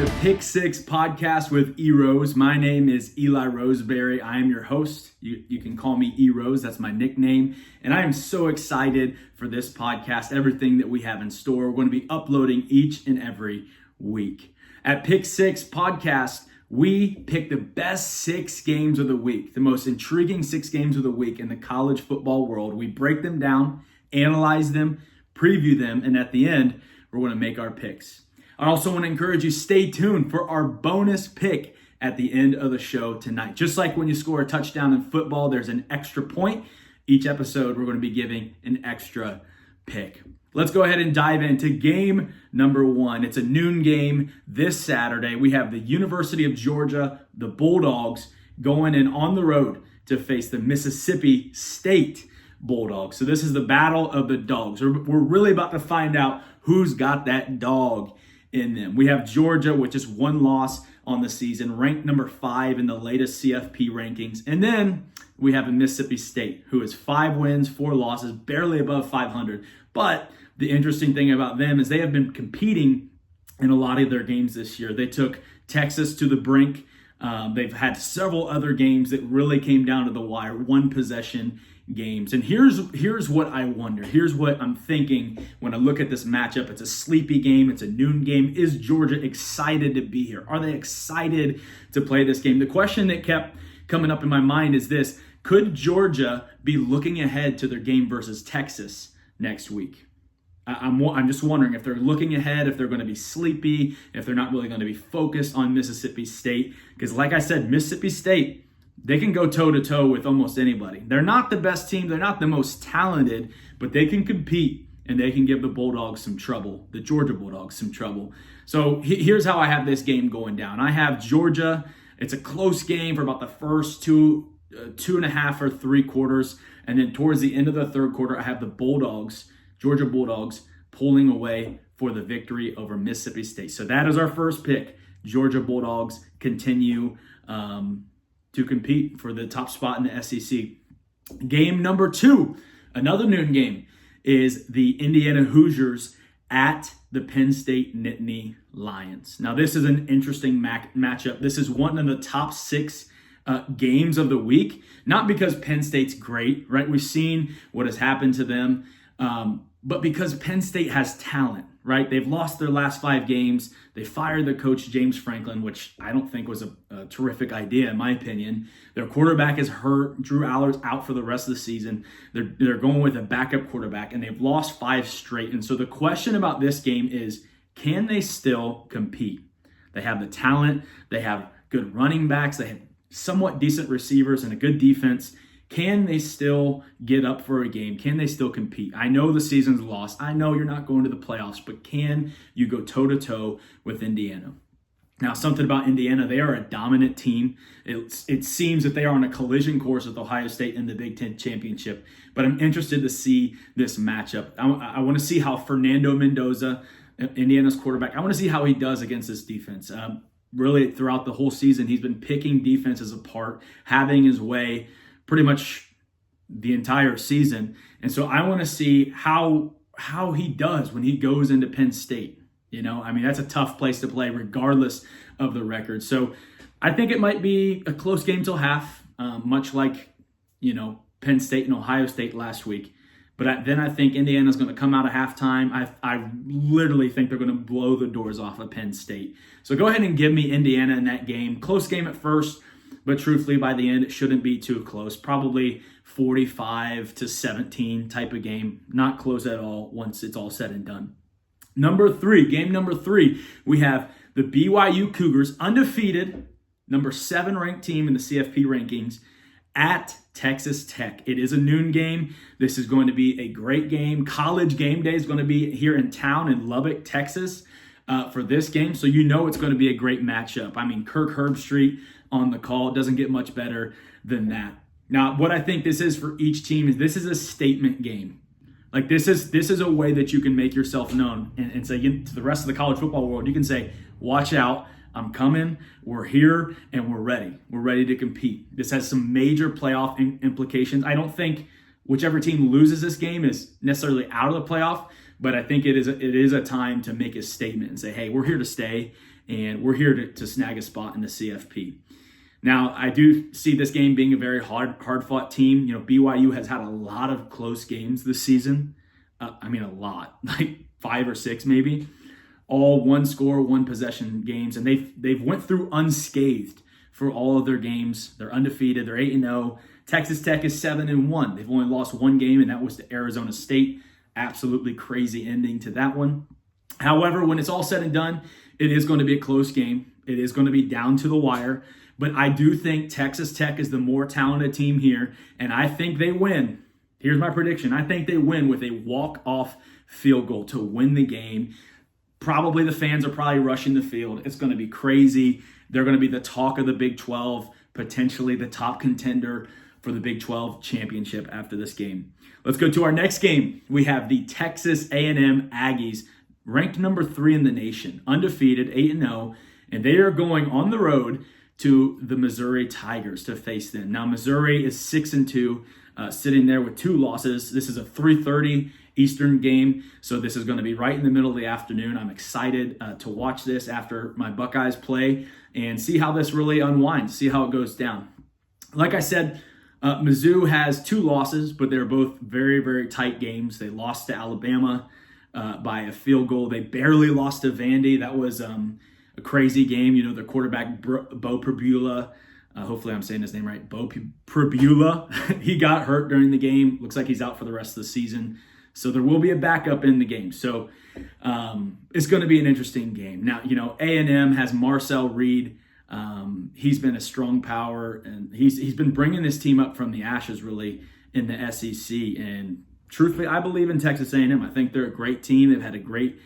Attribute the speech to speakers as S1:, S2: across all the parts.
S1: the Pick-6 podcast with E-Rose. My name is Eli Roseberry. I am your host. You can call me E-Rose. That's my nickname. And I am so excited for this podcast, everything that we have in store. We're going to be uploading each and every week. At Pick-6 podcast, we pick the best 6 games of the week, the most intriguing 6 games of the week in the college football world. We break them down, analyze them, preview them, and at the end, we're going to make our picks. I also want to encourage you, stay tuned for our bonus pick at the end of the show tonight. Just like when you score a touchdown in football, there's an extra point. Each episode, we're going to be giving an extra pick. Let's go ahead and dive into game number 1. It's a noon game this Saturday. We have the University of Georgia, the Bulldogs, going in on the road to face the Mississippi State Bulldogs. So this is the battle of the dogs. We're really about to find out who's got that dog in them. We have Georgia with just 1 loss on the season, ranked number 5 in the latest CFP rankings. And then we have a Mississippi State who is 5 wins, 4 losses, barely above 500. But the interesting thing about them is they have been competing in a lot of their games this year. They took Texas to the brink. They've had several other games that really came down to the wire, 1 possession games. And here's what I wonder. Here's what I'm thinking when I look at this matchup. It's a sleepy game. It's a noon game. Is Georgia excited to be here? Are they excited to play this game? The question that kept coming up in my mind is this: could Georgia be looking ahead to their game versus Texas next week? I'm just wondering if they're looking ahead, if they're going to be sleepy, if they're not really going to be focused on Mississippi State. Because like I said, Mississippi State, they can go toe-to-toe with almost anybody. They're not the best team. They're not the most talented, but they can compete and they can give the Bulldogs some trouble, the Georgia Bulldogs some trouble. So here's how I have this game going down. I have Georgia. It's a close game for about the first 2.5 or 3 quarters. And then towards the end of the third quarter, I have the Bulldogs, Georgia Bulldogs, pulling away for the victory over Mississippi State. So that is our first pick. Georgia Bulldogs continue to compete for the top spot in the SEC. Game number 2, another noon game, is the Indiana Hoosiers at the Penn State Nittany Lions. Now, this is an interesting matchup. This is one of the top 6 games of the week, not because Penn State's great, right? We've seen what has happened to them, but because Penn State has talent, right? They've lost their last 5 games. They fired the coach, James Franklin, which I don't think was a terrific idea, in my opinion. Their quarterback is hurt. Drew Aller's out for the rest of the season. They're going with a backup quarterback, and they've lost 5 straight. And so the question about this game is, can they still compete? They have the talent. They have good running backs. They have somewhat decent receivers and a good defense. Can they still get up for a game? Can they still compete? I know the season's lost. I know you're not going to the playoffs, but can you go toe-to-toe with Indiana? Now, something about Indiana, they are a dominant team. It seems that they are on a collision course with Ohio State in the Big Ten championship, but I'm interested to see this matchup. I want to see how Fernando Mendoza, Indiana's quarterback, I want to see how he does against this defense. Really, throughout the whole season, he's been picking defenses apart, having his way pretty much the entire season. And so I want to see how he does when he goes into Penn State. You know, I mean, that's a tough place to play regardless of the record. So I think it might be a close game till half, much like, Penn State and Ohio State last week. But then I think Indiana's going to come out at halftime. I literally think they're going to blow the doors off of Penn State. So go ahead and give me Indiana in that game. Close game at first, but truthfully, by the end, it shouldn't be too close. Probably 45-17 type of game. Not close at all once it's all said and done. Game number 3, we have the BYU Cougars, undefeated, number 7 ranked team in the CFP rankings, at Texas Tech. It is a noon game. This is going to be a great game. College game day is going to be here in town in Lubbock, Texas, for this game. So it's going to be a great matchup. I mean, Kirk Herbstreit on the call. It doesn't get much better than that. Now, what I think this is for each team is this is a statement game. Like this is a way that you can make yourself known and say to the rest of the college football world, you can say, watch out, I'm coming, we're here, and we're ready. We're ready to compete. This has some major playoff implications. I don't think whichever team loses this game is necessarily out of the playoff, but I think it is a time to make a statement and say, hey, we're here to stay, and we're here to snag a spot in the CFP. Now, I do see this game being a very hard-fought team. BYU has had a lot of close games this season. A lot, like 5 or 6 maybe. All one score, one possession games, and they've went through unscathed for all of their games. They're undefeated. They're 8-0. Texas Tech is 7-1. They've only lost one game, and that was to Arizona State. Absolutely crazy ending to that one. However, when it's all said and done, it is going to be a close game. It is going to be down to the wire. But I do think Texas Tech is the more talented team here, and I think they win. Here's my prediction. I think they win with a walk-off field goal to win the game. Probably the fans are probably rushing the field. It's going to be crazy. They're going to be the talk of the Big 12, potentially the top contender for the Big 12 championship after this game. Let's go to our next game. We have the Texas A&M Aggies, ranked number 3 in the nation, undefeated, 8-0, and they are going on the road to the Missouri Tigers to face them. Now, Missouri is 6-2, sitting there with 2 losses. This is a 3:30 Eastern game, so this is going to be right in the middle of the afternoon. I'm excited to watch this after my Buckeyes play and see how this really unwinds, see how it goes down. Like I said, Mizzou has 2 losses, but they're both very, very tight games. They lost to Alabama by a field goal. They barely lost to Vandy. That was a crazy game. Their quarterback, Bo Pribula, hopefully I'm saying his name right, Bo Pribula, he got hurt during the game. Looks like he's out for the rest of the season. So there will be a backup in the game. So it's going to be an interesting game. Now, A&M has Marcel Reed. He's been a strong power, and he's been bringing this team up from the ashes, really, in the SEC. And truthfully, I believe in Texas A&M. I think they're a great team. They've had a great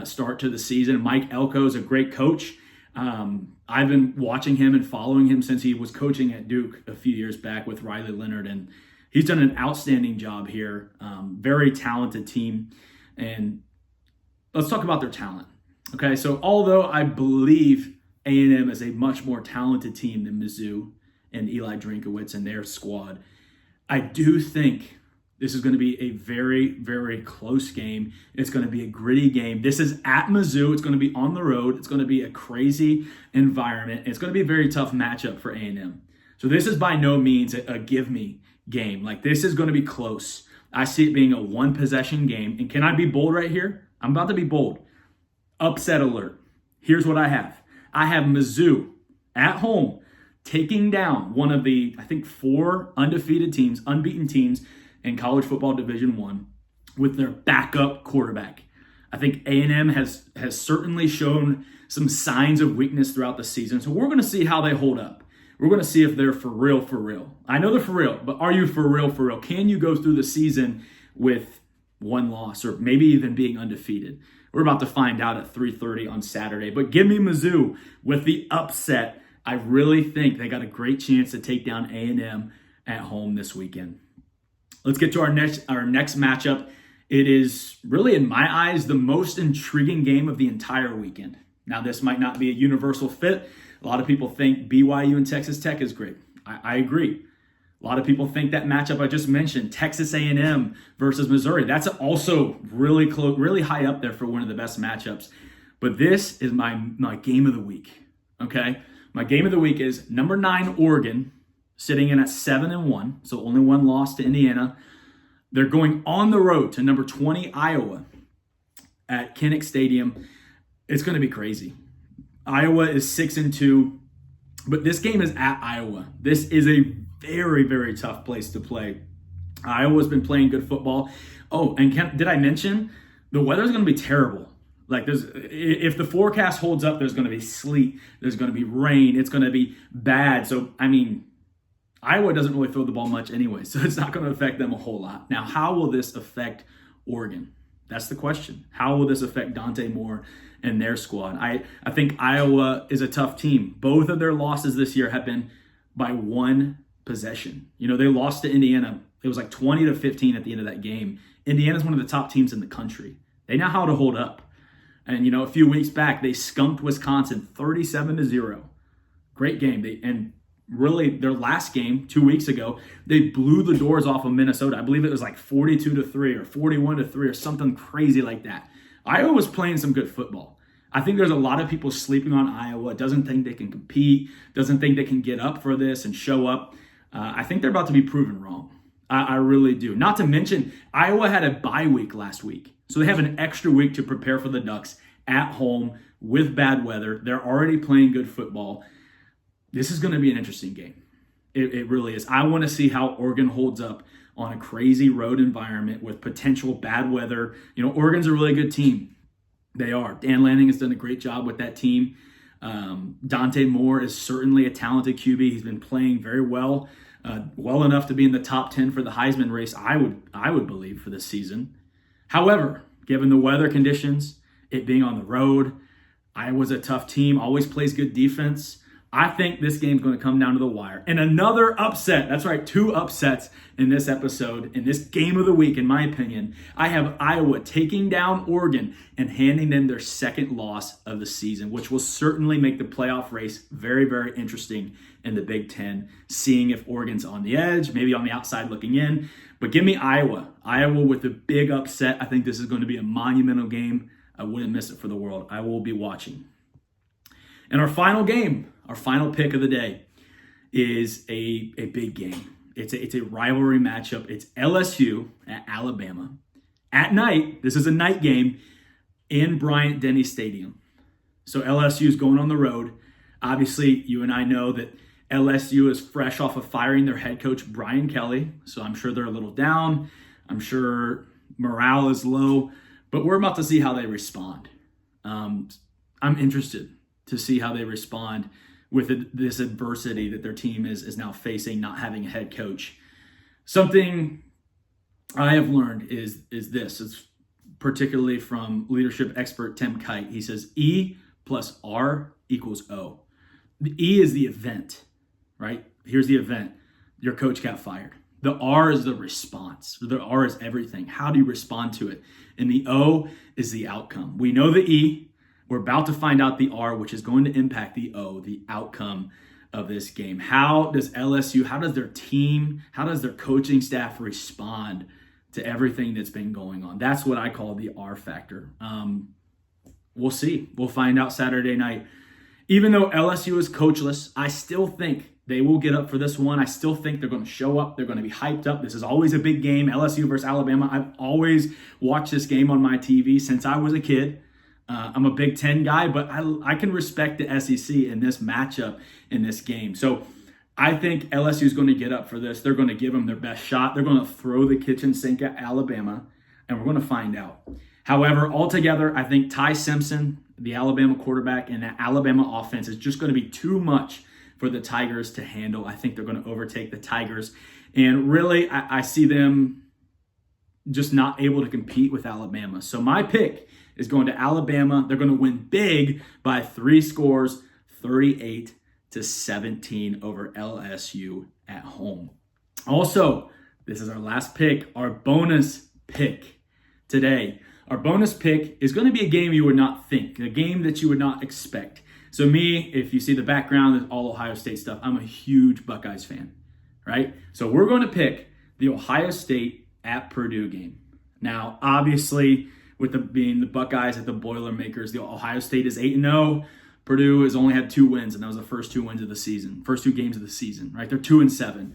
S1: start to the season. Mike Elko is a great coach. I've been watching him and following him since he was coaching at Duke a few years back with Riley Leonard, and he's done an outstanding job here. Very talented team. And let's talk about their talent. Okay, so although I believe A&M is a much more talented team than Mizzou and Eli Drinkowitz and their squad, I do think this is going to be a very, very close game. It's going to be a gritty game. This is at Mizzou. It's going to be on the road. It's going to be a crazy environment. It's going to be a very tough matchup for A&M. So this is by no means a give-me game. Like, this is going to be close. I see it being a one-possession game. And can I be bold right here? I'm about to be bold. Upset alert. Here's what I have. I have Mizzou at home taking down one of the, I think, 4 undefeated teams, unbeaten teams in college football Division I with their backup quarterback. I think A&M has certainly shown some signs of weakness throughout the season. So we're going to see how they hold up. We're going to see if they're for real, for real. I know they're for real, but are you for real, for real? Can you go through the season with 1 loss or maybe even being undefeated? We're about to find out at 3:30 on Saturday. But give me Mizzou with the upset. I really think they got a great chance to take down A&M at home this weekend. Let's get to our next matchup. It is really, in my eyes, the most intriguing game of the entire weekend. Now, this might not be a universal fit. A lot of people think BYU and Texas Tech is great. I agree. A lot of people think that matchup I just mentioned, Texas A&M versus Missouri, that's also really close, really high up there for one of the best matchups. But this is my game of the week, okay? My game of the week is number 9 Oregon, sitting in at 7-1, so only 1 loss to Indiana. They're going on the road to number 20 Iowa at Kinnick Stadium. It's going to be crazy. Iowa is 6-2, but this game is at Iowa. This is a very, very tough place to play. Iowa's been playing good football. Oh, and did I mention the weather's going to be terrible? Like, if the forecast holds up, there's going to be sleet, there's going to be rain, it's going to be bad. So, Iowa doesn't really throw the ball much anyway, so it's not going to affect them a whole lot. Now, how will this affect Oregon? That's the question. How will this affect Dante Moore and their squad? I think Iowa is a tough team. Both of their losses this year have been by 1 possession. They lost to Indiana. It was like 20-15 at the end of that game. Indiana's one of the top teams in the country. They know how to hold up. And, a few weeks back, they skunked Wisconsin 37-0. Great game. And really, their last game 2 weeks ago, they blew the doors off of Minnesota. I believe it was like 42-3 or 41-3 or something crazy like that. Iowa was playing some good football. I think there's a lot of people sleeping on Iowa, doesn't think they can compete, doesn't think they can get up for this and show up. I think they're about to be proven wrong. I really do. Not to mention, Iowa had a bye week last week. So they have an extra week to prepare for the Ducks at home with bad weather. They're already playing good football. This is going to be an interesting game. It really is. I want to see how Oregon holds up on a crazy road environment with potential bad weather. Oregon's a really good team. They are. Dan Lanning has done a great job with that team. Dante Moore is certainly a talented QB. He's been playing very well, well enough to be in the top 10 for the Heisman race, I would believe, for this season. However, given the weather conditions, it being on the road, Iowa's a tough team, always plays good defense. I think this game's going to come down to the wire. And another upset. That's right, 2 upsets in this episode, in this game of the week, in my opinion. I have Iowa taking down Oregon and handing them their second loss of the season, which will certainly make the playoff race very, very interesting in the Big Ten, seeing if Oregon's on the edge, maybe on the outside looking in. But give me Iowa. Iowa with a big upset. I think this is going to be a monumental game. I wouldn't miss it for the world. I will be watching. And our final game, our final pick of the day, is a big game. It's a rivalry matchup. It's LSU at Alabama. At night, this is a night game in Bryant-Denny Stadium. So LSU is going on the road. Obviously, you and I know that LSU is fresh off of firing their head coach, Brian Kelly. So I'm sure they're a little down. I'm sure morale is low. But we're about to see how they respond. I'm interested to see how they respond with this adversity that their team is now facing, not having a head coach. Something I have learned is this. It's particularly from leadership expert Tim Kite. He says E plus R equals O. The E is the event, right? Here's the event. Your coach got fired. The R is the response. The R is everything. How do you respond to it? And the O is the outcome. We know the E. We're about to find out the R, which is going to impact the O, the outcome of this game. How does LSU, how does their team, how does their coaching staff respond to everything that's been going on? That's what I call the R factor. We'll see. We'll find out Saturday night. Even though LSU is coachless, I still think they will get up for this one. I still think they're going to show up. They're going to be hyped up. This is always a big game, LSU versus Alabama. I've always watched this game on my TV since I was a kid. I'm a Big Ten guy, but I can respect the SEC in this matchup, in this game. So I think LSU is going to get up for this. They're going to give them their best shot. They're going to throw the kitchen sink at Alabama, and we're going to find out. However, altogether, I think Ty Simpson, the Alabama quarterback, and that Alabama offense is just going to be too much for the Tigers to handle. I think they're going to overtake the Tigers. And really, I see them just not able to compete with Alabama. So my pick is going to Alabama. They're going to win big by 3 scores, 38-17 over LSU at home. Also, this is our last pick, our bonus pick today. Our bonus pick is going to be a game you would not think, a game that you would not expect. So me, if you see the background, it's all Ohio State stuff. I'm a huge Buckeyes fan, right? So we're going to pick the Ohio State at Purdue game. Now, obviously, with being the Buckeyes at the Boilermakers, the Ohio State is 8-0. Purdue has only had 2 wins, and that was the first 2 wins of the season, first 2 games of the season, right? They're 2-7.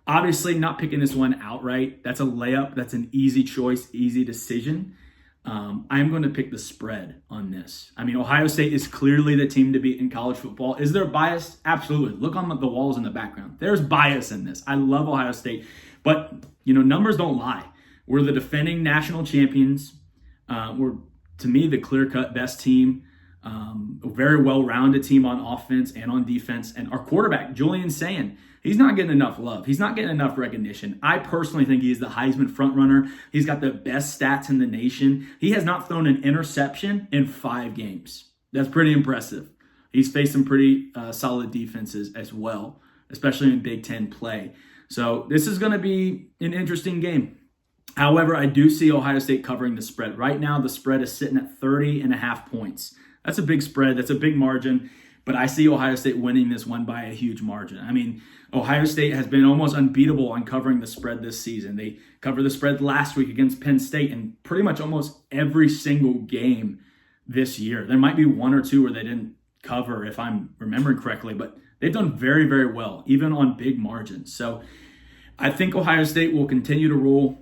S1: Obviously, not picking this one outright. That's a layup. That's an easy choice, easy decision. I'm going to pick the spread on this. I mean, Ohio State is clearly the team to beat in college football. Is there bias? Absolutely. Look on the walls in the background. There's bias in this. I love Ohio State. But, numbers don't lie. We're the defending national champions. We're, to me, the clear-cut best team. A very well-rounded team on offense and on defense. And our quarterback, Julian Sand, he's not getting enough love. He's not getting enough recognition. I personally think he's the Heisman frontrunner. He's got the best stats in the nation. He has not thrown an interception in 5 games. That's pretty impressive. He's faced some pretty solid defenses as well, especially in Big Ten play. So this is going to be an interesting game. However, I do see Ohio State covering the spread. Right now, the spread is sitting at 30.5 points. That's a big spread. That's a big margin. But I see Ohio State winning this one by a huge margin. I mean, Ohio State has been almost unbeatable on covering the spread this season. They covered the spread last week against Penn State, and pretty much almost every single game this year. There might be one or two where they didn't cover, if I'm remembering correctly, but they've done very, very well, even on big margins. So I think Ohio State will continue to rule.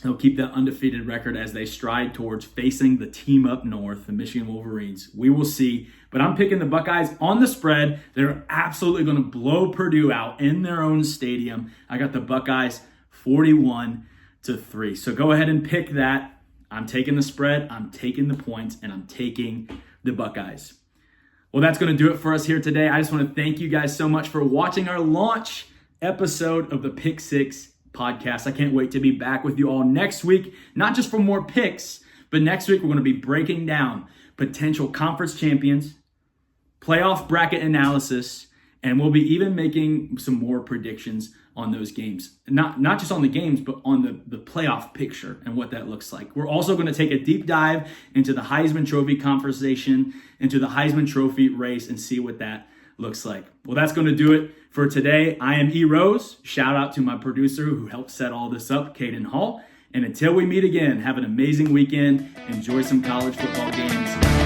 S1: They'll keep that undefeated record as they stride towards facing the team up north, the Michigan Wolverines. We will see. But I'm picking the Buckeyes on the spread. They're absolutely going to blow Purdue out in their own stadium. I got the Buckeyes 41-3. So go ahead and pick that. I'm taking the spread, I'm taking the points, and I'm taking the Buckeyes. Well, that's going to do it for us here today. I just want to thank you guys so much for watching our launch episode of the Pick-6 podcast. I can't wait to be back with you all next week, not just for more picks, but next week we're going to be breaking down potential conference champions, playoff bracket analysis, and we'll be even making some more predictions on those games. Not just on the games, but on the playoff picture and what that looks like. We're also going to take a deep dive into the Heisman Trophy conversation, into the Heisman Trophy race, and see what that looks like. Well, that's going to do it for today. I am E. Rose. Shout out to my producer who helped set all this up, Caden Hall. And until we meet again, have an amazing weekend. Enjoy some college football games.